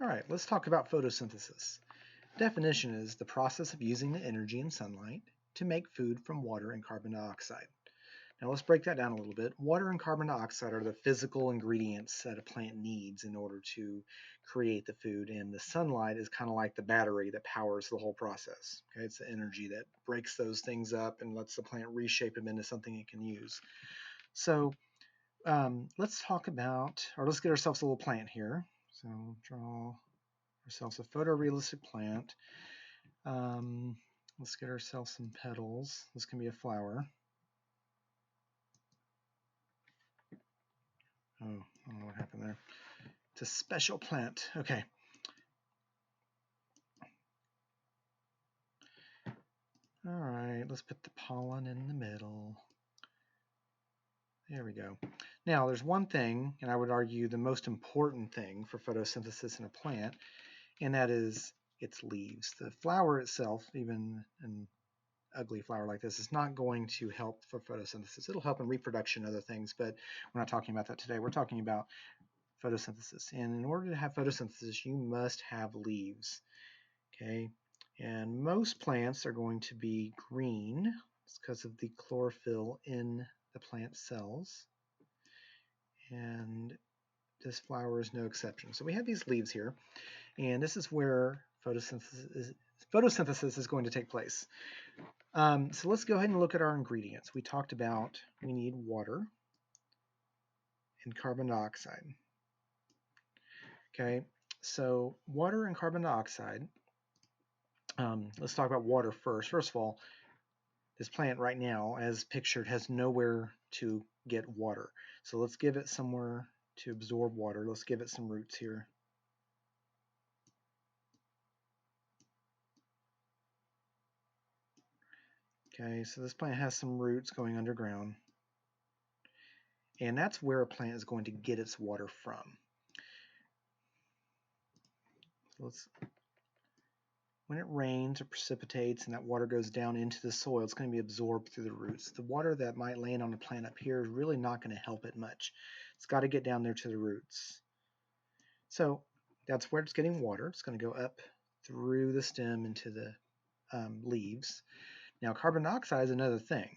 All right, let's talk about photosynthesis. Definition is the process of using the energy in sunlight to make food from water and carbon dioxide. Now let's break that down a little bit. Water and carbon dioxide are the physical ingredients that a plant needs in order to create the food, and the sunlight is kind of like the battery that powers the whole process. Okay, it's the energy that breaks those things up and lets the plant reshape them into something it can use. So let's talk about, or let's get ourselves a little plant here. So draw ourselves a photorealistic plant. Um, let's get ourselves some petals. This can be a flower. Oh, I don't know what happened there. It's a special plant. Okay. All right, let's put the pollen in the middle. There we go. Now, there's one thing, and I would argue the most important thing for photosynthesis in a plant, and that is its leaves. The flower itself, even an ugly flower like this, is not going to help for photosynthesis. It'll help in reproduction and other things, but we're not talking about that today. We're talking about photosynthesis. And in order to have photosynthesis, you must have leaves. Okay, and most plants are going to be green. It's because of the chlorophyll in the plant cells. And this flower is no exception. So we have these leaves here, and this is where photosynthesis is going to take place. So let's go ahead and look at our ingredients. We talked about we need water and carbon dioxide. Okay, so water and carbon dioxide. Let's talk about water first. First of all, this plant right now, as pictured, has nowhere to get water. So let's give it somewhere to absorb water. Let's give it some roots here. Okay, so this plant has some roots going underground. And that's where a plant is going to get its water from. So when it rains or precipitates and that water goes down into the soil, it's going to be absorbed through the roots. The water that might land on the plant up here is really not going to help it much. It's got to get down there to the roots. So that's where it's getting water. It's going to go up through the stem into the leaves. Now, carbon dioxide is another thing.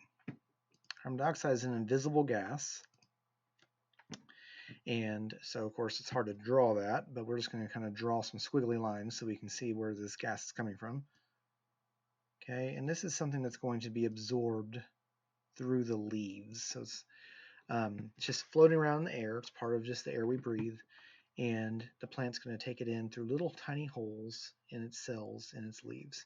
Carbon dioxide is an invisible gas. And so, of course, it's hard to draw that, but we're just going to kind of draw some squiggly lines so we can see where this gas is coming from. Okay, and this is something that's going to be absorbed through the leaves. So it's just floating around in the air. It's part of just the air we breathe. And the plant's going to take it in through little tiny holes in its cells and its leaves.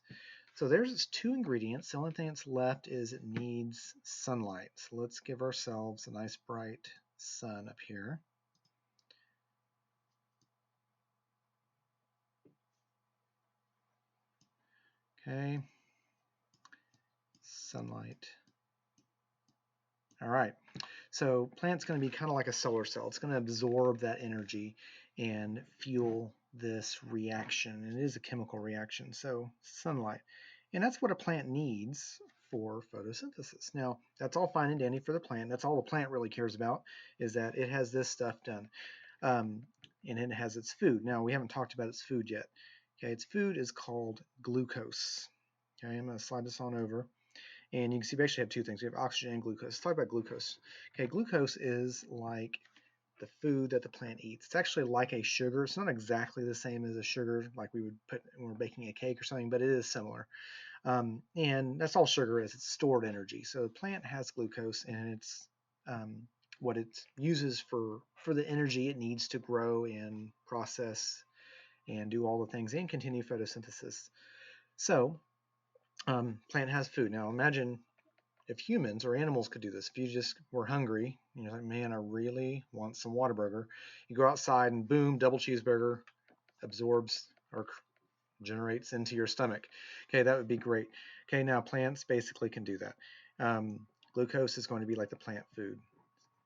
So there's its two ingredients. The only thing that's left is it needs sunlight. So let's give ourselves a nice bright sun up here. Okay, sunlight. All right, so plant's going to be kind of like a solar cell. It's going to absorb that energy and fuel this reaction. And it is a chemical reaction, so sunlight. And that's what a plant needs for photosynthesis. Now, that's all fine and dandy for the plant. That's all the plant really cares about, is that it has this stuff done. And it has its food. Now, we haven't talked about its food yet. Okay, its food is called glucose. Okay, I'm going to slide this on over. And you can see we actually have two things. We have oxygen and glucose. Let's talk about glucose. Okay, glucose is like the food that the plant eats. It's actually like a sugar. It's not exactly the same as a sugar like we would put when we're baking a cake or something, but it is similar. And that's all sugar is. It's stored energy. So the plant has glucose, and it's what it uses for the energy it needs to grow and process and do all the things and continue photosynthesis. So plant has food. Now imagine if humans or animals could do this. If you just were hungry, you're like, man, I really want some Whataburger. You go outside and boom, double cheeseburger absorbs or generates into your stomach. Okay, that would be great. Okay, now plants basically can do that. Glucose is going to be like the plant food.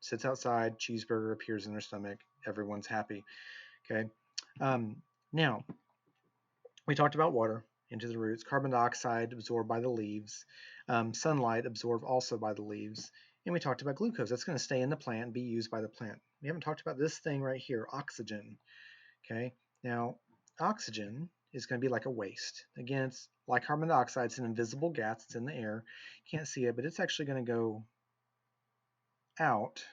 Sits outside, cheeseburger appears in their stomach, everyone's happy. Okay, now we talked about water into the roots, carbon dioxide absorbed by the leaves, sunlight absorbed also by the leaves, and we talked about glucose. That's going to stay in the plant and be used by the plant. We haven't talked about this thing right here, oxygen. Okay, now oxygen is going to be like a waste. Again, it's like carbon dioxide. It's an invisible gas. It's in the air. You can't see it, but it's actually going to go out.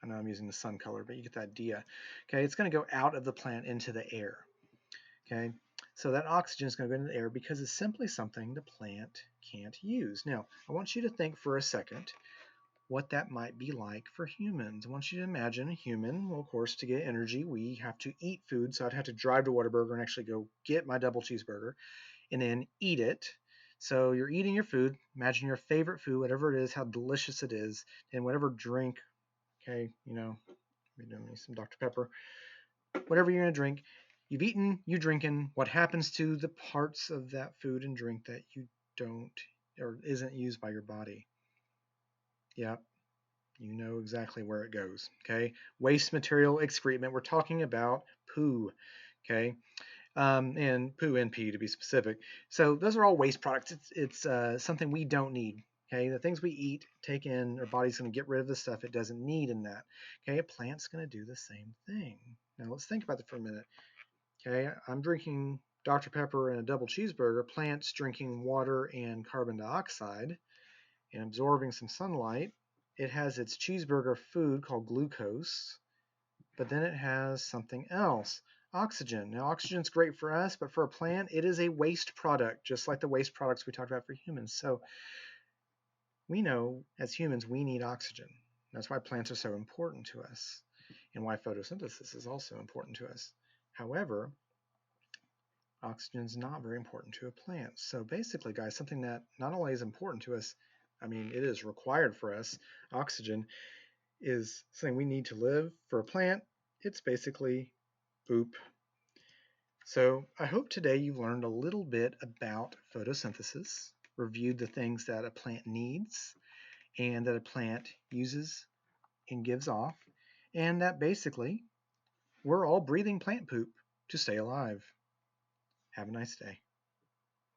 I know I'm using the sun color, but you get the idea. Okay, it's going to go out of the plant into the air. Okay, so that oxygen is going to go into the air because it's simply something the plant can't use. Now, I want you to think for a second what that might be like for humans. I want you to imagine a human. Well, of course, to get energy, we have to eat food. So I'd have to drive to Whataburger and actually go get my double cheeseburger and then eat it. So you're eating your food. Imagine your favorite food, whatever it is, how delicious it is, and whatever drink. Okay, maybe doing me some Dr. Pepper. Whatever you're gonna drink, you've eaten, you drinking. What happens to the parts of that food and drink that you don't or isn't used by your body? Yeah, you know exactly where it goes. Okay, waste material, excrement. We're talking about poo. Okay, and poo and pee to be specific. So those are all waste products. It's something we don't need. Okay, the things we eat, take in, our body's going to get rid of the stuff it doesn't need in that. Okay, a plant's going to do the same thing. Now let's think about that for a minute. Okay, I'm drinking Dr. Pepper and a double cheeseburger. Plant's drinking water and carbon dioxide and absorbing some sunlight. It has its cheeseburger food called glucose, but then it has something else, oxygen. Now, oxygen's great for us, but for a plant, it is a waste product, just like the waste products we talked about for humans. So we know as humans, we need oxygen. That's why plants are so important to us and why photosynthesis is also important to us. However, oxygen is not very important to a plant. So basically, guys, something that not only is important to us, I mean, it is required for us, oxygen, is something we need to live. For a plant, it's basically poop. So I hope today you've learned a little bit about photosynthesis, reviewed the things that a plant needs and that a plant uses and gives off, and that basically we're all breathing plant poop to stay alive. Have a nice day.